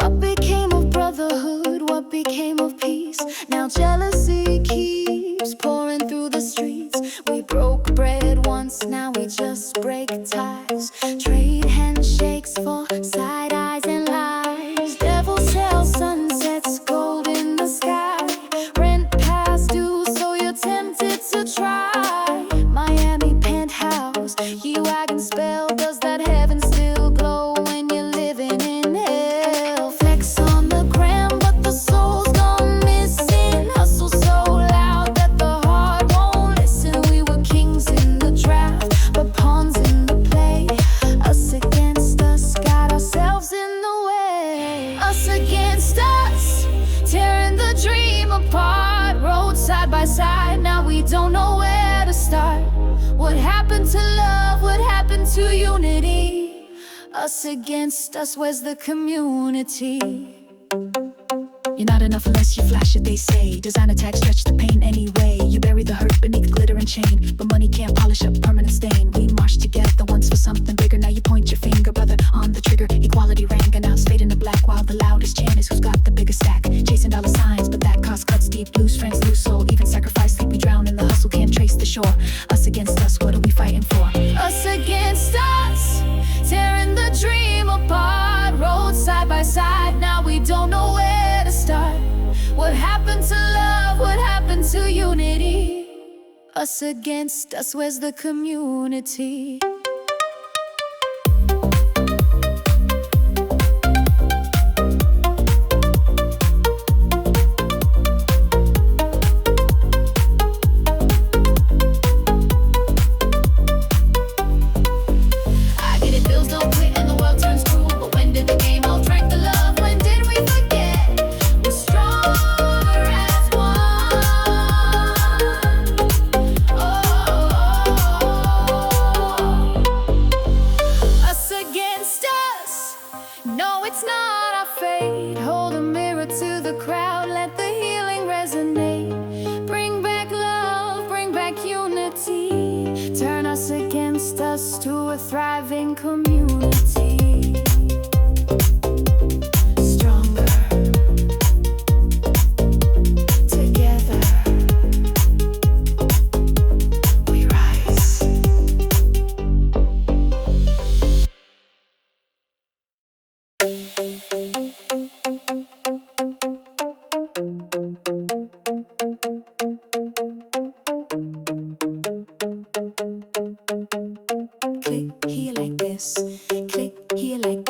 What became of brotherhood? What became of peace? Now jealousy keeps pouring through the streets. We broke bread once, now we just break ties. Trade handshakes for side eyes and lies. Devils tell sunsets, gold in the sky. Rent past due, so you're tempted to try. Miami penthouse, G-Wagon spell. Does that heaven still glow when you're living in hell? Flex on the gram, but the soul's gone missing. Hustle so loud that the heart won't listen. We were kings in the draft, but pawns in the play. Us against us, got ourselves in the way. Us against us, tearing the dream apart. Rode side by side, now we don't know where to start. What happened to love? What happened to unity? Us against us, where's the community? You're not enough unless you flash it, they say. Designer tags stretch the pain anyway. You bury the hurt beneath glitter and chain, but money can't polish up permanent stain. We marched together once for something bigger. Now you point your finger, brother, on the trigger. Equality rang and now it's fading to black, while the loudest chant is who's got the biggest stack. Chasing dollar signs, but that cost cuts deep. Lose friends, lose soul, even sacrifice sleep. We drown in the hustle, can't trace the shore. Us against us, what are we fighting for? Us against us, tearing the dream apart. Rode side by side, now we don't know where to start. What happened to love? What happened to unity? Us against us, where's the community? I get it, bills don't quit and the world turns cruel. But when did the game out drank the love? When did we forget? We're stronger as one. Us against us. No, it's not our fate. Hold a mirror to the crowd, let the healing resonate. Bring back love, bring back unity. Turn us against us to a thriving community. Stronger together we rise. Click here like this.